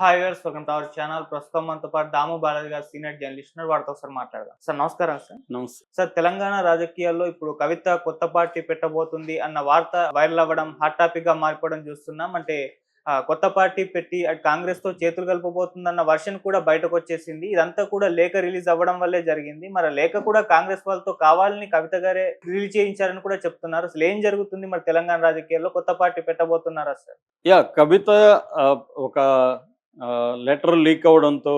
Hi viewers, welcome to our channel. ప్రస్తుతం మనతో పాటు దాము బాలాజీ గారు, సీనియర్ జర్నలిస్ట్ ఉన్నారు. వారితో ఒకసారి మాట్లాడదాం. సార్ నమస్కారం సార్. నమస్తే. సార్, తెలంగాణ రాజకీయాల్లో ఇప్పుడు కవిత కొత్త పార్టీ పెట్టబోతుంది అన్న వార్త వైరల్ అవ్వడం, హాట్ టాపిక్ గా మారిపోవడం చూస్తున్నాం. అంటే కొత్త పార్టీ పెట్టి అటు కాంగ్రెస్ తో చేతులు కలపబోతుందన్న వర్షన్ కూడా బయటకు వచ్చేసింది. ఇదంతా కూడా లేఖ రిలీజ్ అవ్వడం వల్లే జరిగింది. మరి ఆ లేఖ కూడా కాంగ్రెస్ వాళ్ళతో కావాలని కవిత గారే రిలీజ్ చేయించారని కూడా చెప్తున్నారు. అసలు ఏం జరుగుతుంది? మరి తెలంగాణ రాజకీయాల్లో కొత్త పార్టీ పెట్టబోతున్నారా సార్? కవిత ఒక లెటర్ లీక్ అవ్వడంతో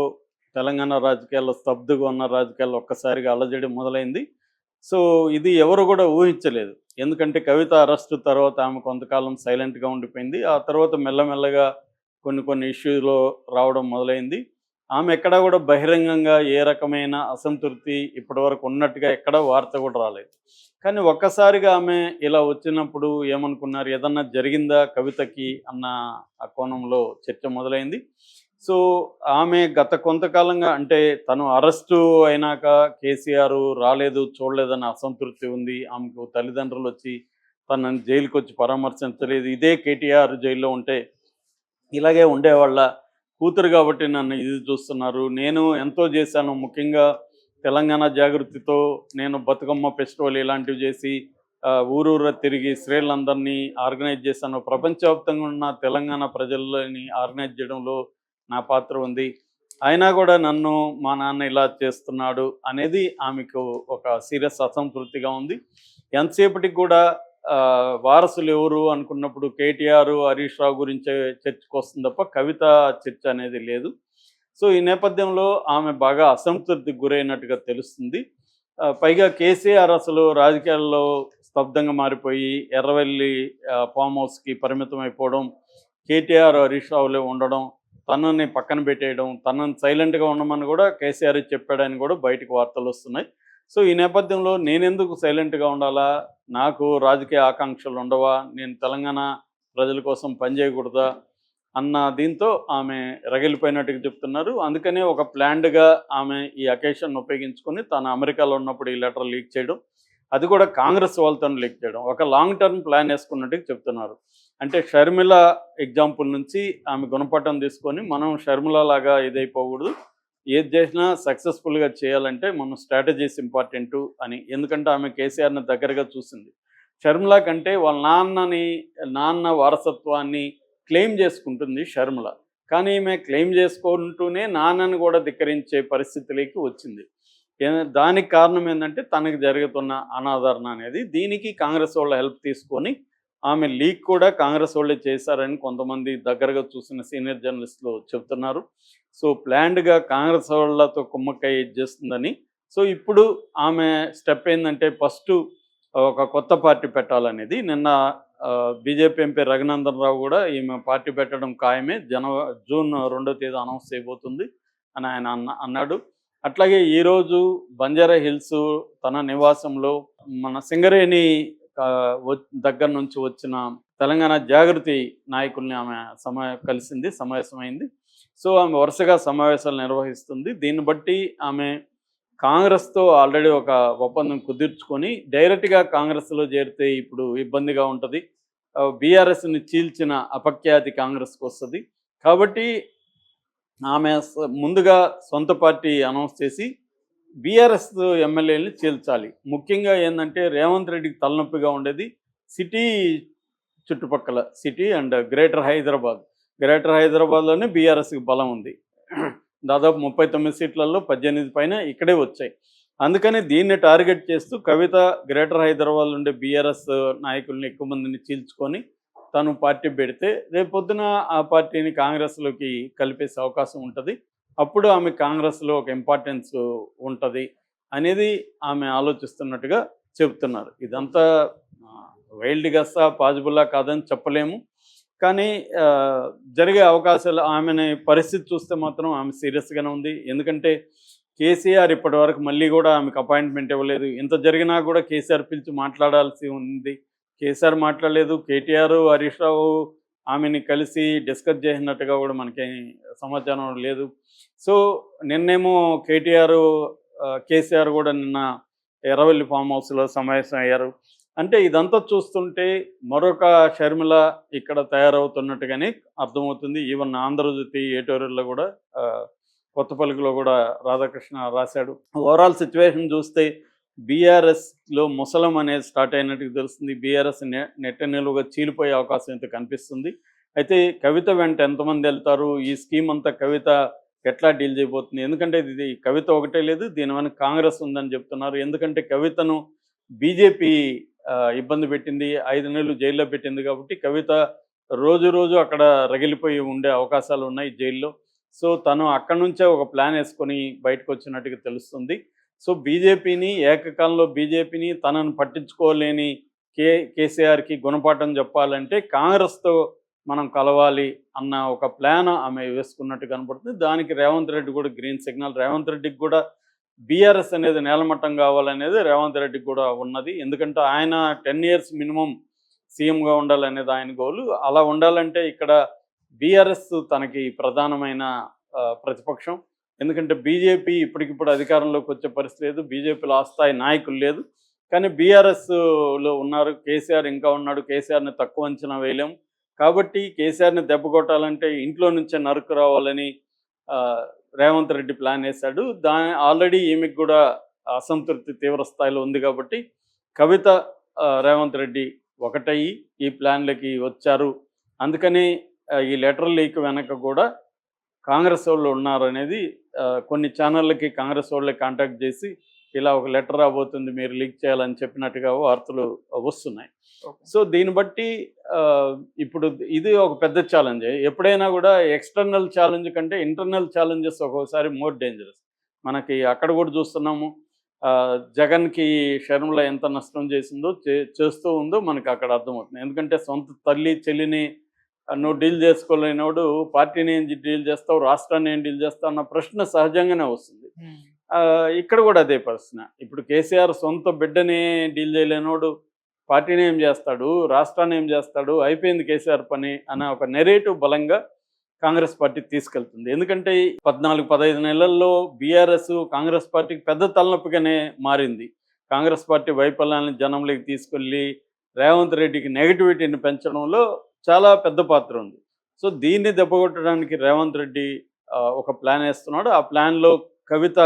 తెలంగాణ రాజకీయాల్లో స్తబ్దుగా ఉన్న రాజకీయాల్లో ఒక్కసారిగా అలజడి మొదలైంది. సో ఇది ఎవరు కూడా ఊహించలేదు. ఎందుకంటే కవిత అరెస్టు తర్వాత ఆమె కొంతకాలం సైలెంట్గా ఉండిపోయింది. ఆ తర్వాత మెల్లమెల్లగా కొన్ని ఇష్యూలో రావడం మొదలైంది. ఆమె ఎక్కడా కూడా బహిరంగంగా ఏ రకమైన అసంతృప్తి ఇప్పటివరకు ఉన్నట్టుగా ఎక్కడా వార్త కూడా రాలేదు. కానీ ఒక్కసారిగా ఆమె ఇలా వచ్చినప్పుడు ఏమనుకున్నారు, ఏదన్నా జరిగిందా కవితకి అన్న ఆ కోణంలో చర్చ మొదలైంది. సో ఆమె గత కొంతకాలంగా అంటే తను అరెస్టు అయినాక కేసీఆర్ రాలేదు, చూడలేదన్న అసంతృప్తి ఉంది. ఆమెకు తల్లిదండ్రులు వచ్చి తనని జైలుకి వచ్చి పరామర్శించలేదు. ఇదే కేటీఆర్ జైల్లో ఉంటే ఇలాగే ఉండేవాళ్ళ, కూతురు కాబట్టి నన్ను ఇది చూస్తున్నారు. నేను ఎంతో చేశాను, ముఖ్యంగా తెలంగాణ జాగృతితో నేను బతుకమ్మ ఫెస్టివల్ ఇలాంటివి చేసి ఊరూర తిరిగి స్త్రీలందరినీ ఆర్గనైజ్ చేశాను. ప్రపంచవ్యాప్తంగా ఉన్న తెలంగాణ ప్రజలని ఆర్గనైజ్ చేయడంలో నా పాత్ర ఉంది. అయినా కూడా నన్ను మా నాన్న ఇలా చేస్తున్నాడు అనేది ఆమెకు ఒక సీరియస్ అసంతృప్తిగా ఉంది. ఎంతసేపటికి కూడా వారసులు ఎవరు అనుకున్నప్పుడు కేటీఆర్, హరీష్ రావు గురించే చర్చకు వస్తుంది తప్ప కవిత చర్చ అనేది లేదు. సో ఈ నేపథ్యంలో ఆమె బాగా అసంతృప్తికి గురైనట్టుగా తెలుస్తుంది. పైగా కేసీఆర్ అసలు రాజకీయాల్లో స్తబ్దంగా మారిపోయి ఎర్రవెల్లి ఫామ్ హౌస్కి పరిమితం అయిపోవడం, కేటీఆర్, హరీష్ రావులే ఉండడం, తనని పక్కన పెట్టేయడం, తనని సైలెంట్గా ఉండమని కూడా కేసీఆర్ చెప్పాడని కూడా బయటకు వార్తలు వస్తున్నాయి. సో ఈ నేపథ్యంలో నేనెందుకు సైలెంట్గా ఉండాలా, నాకు రాజకీయ ఆకాంక్షలు ఉండవా, నేను తెలంగాణ ప్రజల కోసం పనిచేయకూడదా అన్న దీంతో ఆమె రగిలిపోయినట్టుగా చెప్తున్నారు. అందుకనే ఒక ప్లాన్డ్గా ఆమె ఈ అకేషన్ ఉపయోగించుకొని తను అమెరికాలో ఉన్నప్పుడు ఈ లెటర్ లీక్ చేయడం, అది కూడా కాంగ్రెస్ వాళ్ళతో లీక్ చేయడం, ఒక లాంగ్ టర్మ్ ప్లాన్ వేసుకున్నట్టుగా చెప్తున్నారు. అంటే షర్మిల ఎగ్జాంపుల్ నుంచి ఆమె గుణపటం తీసుకొని మనం షర్మిల లాగా ఇదైపోకూడదు, ఏది చేసినా సక్సెస్ఫుల్గా చేయాలంటే మనం స్ట్రాటజీస్ ఇంపార్టెంటు అని. ఎందుకంటే ఆమె కేసీఆర్ని దగ్గరగా చూసింది. షర్మిల కంటే వాళ్ళ నాన్న వారసత్వాన్ని క్లెయిమ్ చేసుకుంటుంది షర్మిల. కానీ ఈమె క్లెయిమ్ చేసుకుంటూనే నాన్నని కూడా ధిక్కరించే పరిస్థితిలోకి వచ్చింది. దానికి కారణం ఏంటంటే తనకు జరుగుతున్న అనాదరణ అనేది. దీనికి కాంగ్రెస్ వాళ్ళ హెల్ప్ తీసుకొని ఆమె లీక్ కూడా కాంగ్రెస్ వాళ్ళే చేశారని కొంతమంది దగ్గరగా చూసిన సీనియర్ జర్నలిస్టులు చెప్తున్నారు. సో ప్లాన్డ్గా కాంగ్రెస్ వాళ్ళతో కుమ్మక్కై చేస్తుందని. సో ఇప్పుడు ఆమె స్టెప్ ఏంటంటే ఫస్ట్ ఒక కొత్త పార్టీ పెట్టాలనేది. నిన్న బీజేపీ ఎంపీ రఘునందన్ రావు కూడా ఈమె పార్టీ పెట్టడం ఖాయమే, జూన్ 2వ తేదీ అనౌన్స్ చేయబోతుంది అని ఆయన అన్నాడు. అట్లాగే ఈరోజు బంజారా హిల్స్ తన నివాసంలో మన సింగరేణి దగ్గర నుంచి వచ్చిన తెలంగాణ జాగృతి నాయకుల్ని ఆమె సమావేశమైంది. సో ఆమె వరుసగా సమావేశాలు నిర్వహిస్తుంది. దీన్ని బట్టి ఆమె కాంగ్రెస్తో ఆల్రెడీ ఒక ఒప్పందం కుదుర్చుకొని డైరెక్ట్గా కాంగ్రెస్లో చేరితే ఇప్పుడు ఇబ్బందిగా ఉంటుంది. బీఆర్ఎస్ని చీల్చిన అపఖ్యాతి కాంగ్రెస్కి వస్తుంది. కాబట్టి ఆమె ముందుగా సొంత పార్టీ అనౌన్స్ చేసి బీఆర్ఎస్ ఎమ్మెల్యేలని చీల్చాలి. ముఖ్యంగా ఏంటంటే రేవంత్ రెడ్డికి తలనొప్పిగా ఉండేది సిటీ చుట్టుపక్కల, సిటీ అండ్ గ్రేటర్ హైదరాబాద్లోనే బీఆర్ఎస్కి బలం ఉంది. దాదాపు 39 సీట్లలో 18 పైన ఇక్కడే వచ్చాయి. అందుకని దీన్ని టార్గెట్ చేస్తూ కవిత గ్రేటర్ హైదరాబాద్ ఉండే బీఆర్ఎస్ నాయకుల్ని ఎక్కువ మందిని చీల్చుకొని తను పార్టీ పెడితే రేపొద్దున ఆ పార్టీని కాంగ్రెస్లోకి కలిపేసే అవకాశం ఉంటుంది. అప్పుడు ఆమె కాంగ్రెస్లో ఒక ఇంపార్టెన్స్ ఉంటుంది అనేది ఆమె ఆలోచిస్తున్నట్టుగా చెబుతున్నారు. ఇదంతా వైల్డ్ గస్సా పాజిబుల్లా కాదని చెప్పలేము. కానీ జరిగే అవకాశాలు, ఆమెని పరిస్థితి చూస్తే మాత్రం ఆమె సీరియస్గానే ఉంది. ఎందుకంటే కేసీఆర్ ఇప్పటి వరకు మళ్ళీ కూడా ఆమెకు అపాయింట్మెంట్ ఇవ్వలేదు. ఇంత జరిగినా కూడా కేసీఆర్ పిలిచి మాట్లాడాల్సి ఉంది. కేసీఆర్ మాట్లాడలేదు. కేటీఆర్, హరీష్ రావు ఆమెని కలిసి డిస్కస్ చేసినట్టుగా కూడా మనకి సమాచారం లేదు. సో నిన్నేమో కేటీఆర్, కేసీఆర్ కూడా నిన్న ఎర్రవెల్లి ఫామ్ హౌస్లో సమావేశం అయ్యారు. అంటే ఇదంతా చూస్తుంటే మరొక షర్మిల ఇక్కడ తయారవుతున్నట్టుగానే అర్థమవుతుంది. ఈవెన్ ఆంధ్రజ్యోతి ఎడిటోరియల్‌లో కూడా కొత్త పలుకులో కూడా రాధాకృష్ణ రాశాడు. ఓవరాల్ సిట్యుయేషన్ చూస్తే బీఆర్ఎస్‌లో ముసలం అనేది స్టార్ట్ అయినట్టుగా తెలుస్తుంది. బీఆర్ఎస్ నెట్ట నిలువుగా చీలిపోయే అవకాశం అయితే కనిపిస్తుంది. అయితే కవిత వెంట ఎంతమంది వెళ్తారు? ఈ స్కీమ్ అంతా కవిత ఎట్లా డీల్ చేయబోతుంది? ఎందుకంటే ఇది కవిత ఒకటే లేదు, దీని వెనక కాంగ్రెస్ ఉందని చెప్తున్నారు. ఎందుకంటే కవితను బీజేపీ ఇబ్బంది పెట్టింది, 5 నెలలు జైల్లో పెట్టింది కాబట్టి కవిత రోజు రోజు అక్కడ రగిలిపోయి ఉండే అవకాశాలు ఉన్నాయి జైల్లో. సో తను అక్కడి నుంచే ఒక ప్లాన్ వేసుకొని బయటకు వచ్చినట్టుగా తెలుస్తుంది. సో బీజేపీని ఏకకాలంలో బీజేపీని తనను పట్టించుకోలేని కేసీఆర్కి గుణపాఠం చెప్పాలంటే కాంగ్రెస్తో మనం కలవాలి అన్న ఒక ప్లాన్ ఆమె వేసుకున్నట్టు కనపడుతుంది. దానికి రేవంత్ రెడ్డి కూడా గ్రీన్ సిగ్నల్. రేవంత్ రెడ్డికి కూడా బీఆర్ఎస్ అనేది నేలమట్టం కావాలనేది రేవంత్ రెడ్డికి కూడా ఉన్నది. ఎందుకంటే ఆయన 10 ఇయర్స్ మినిమం సీఎంగా ఉండాలనేది ఆయన గోలు. అలా ఉండాలంటే ఇక్కడ బీఆర్ఎస్ తనకి ప్రధానమైన ప్రతిపక్షం. ఎందుకంటే బీజేపీ ఇప్పటికిప్పుడు అధికారంలోకి వచ్చే పరిస్థితి లేదు, బీజేపీలో ఆ స్థాయి నాయకులు లేదు. కానీ బీఆర్ఎస్లో ఉన్నారు, కేసీఆర్ ఇంకా ఉన్నాడు. కేసీఆర్ని తక్కువ అంచనా వేయలేము. కాబట్టి కేసీఆర్ని దెబ్బ కొట్టాలంటే ఇంట్లో నుంచే నరుకు రావాలని రేవంత్ రెడ్డి ప్లాన్ వేశాడు. ఆల్రెడీ ఈమెకు కూడా అసంతృప్తి తీవ్ర స్థాయిలో ఉంది కాబట్టి కవిత రేవంత్ రెడ్డి ఒకటయ్యి ఈ ప్లాన్లకి వచ్చారు. అందుకని ఈ లెటర్ లీక్ వెనక కూడా కాంగ్రెస్ వాళ్ళు ఉన్నారనేది కొన్ని ఛానళ్ళకి కాంగ్రెస్ వాళ్ళకి కాంటాక్ట్ చేసి ఇలా ఒక లెటర్ రాబోతుంది, మీరు లీక్ చేయాలని చెప్పినట్టుగా వార్తలు వస్తున్నాయి. సో దీన్ని బట్టి ఇప్పుడు ఇది ఒక పెద్ద ఛాలెంజ్. ఎప్పుడైనా కూడా ఎక్స్టర్నల్ ఛాలెంజ్ కంటే ఇంటర్నల్ ఛాలెంజెస్ ఒక్కోసారి మోర్ డేంజరస్. మనకి అక్కడ కూడా చూస్తున్నాము, జగన్కి షర్మిల ఎంత నష్టం చేసిందో చేస్తూ ఉందో మనకి అక్కడ అర్థమవుతుంది. ఎందుకంటే సొంత తల్లి చెల్లిని నువ్వు డీల్ చేసుకోలేనోడు పార్టీని ఏం డీల్ చేస్తావు, రాష్ట్రాన్ని ఏం డీల్ చేస్తావు అన్న ప్రశ్న సహజంగానే వస్తుంది. ఇక్కడ కూడా అదే ప్రశ్న. ఇప్పుడు కేసీఆర్ సొంత బిడ్డని డీల్ చేయలేనోడు పార్టీని ఏం చేస్తాడు, రాష్ట్రాన్ని ఏం చేస్తాడు, అయిపోయింది కేసీఆర్ పని అనే ఒక నెరేటివ్ బలంగా కాంగ్రెస్ పార్టీ తీసుకెళ్తుంది. ఎందుకంటే 14-15 నెలల్లో బీఆర్ఎస్ కాంగ్రెస్ పార్టీకి పెద్ద తలనొప్పిగానే మారింది. కాంగ్రెస్ పార్టీ వైఫల్యాన్ని జనంలోకి తీసుకెళ్ళి రేవంత్ రెడ్డికి నెగిటివిటీని పెంచడంలో చాలా పెద్ద పాత్ర ఉంది. సో దీన్ని దెబ్బకొట్టడానికి రేవంత్ రెడ్డి ఒక ప్లాన్ వేస్తున్నాడు. ఆ ప్లాన్లో కవిత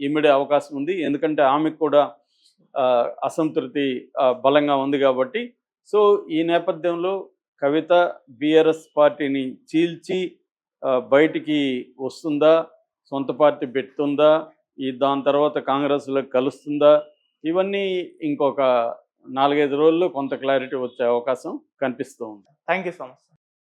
ఇమిడే అవకాశం ఉంది. ఎందుకంటే ఆమెకు కూడా అసంతృప్తి బలంగా ఉంది కాబట్టి. సో ఈ నేపథ్యంలో కవిత బీఆర్ఎస్ పార్టీని చీల్చి బయటికి వస్తుందా, సొంత పార్టీ పెడుతుందా, దాని తర్వాత కాంగ్రెస్లో కలుస్తుందా, ఇవన్నీ ఇంకొక 4-5 రోజుల్లో కొంత క్లారిటీ వచ్చే అవకాశం కనిపిస్తూ ఉంది. Thank you so much.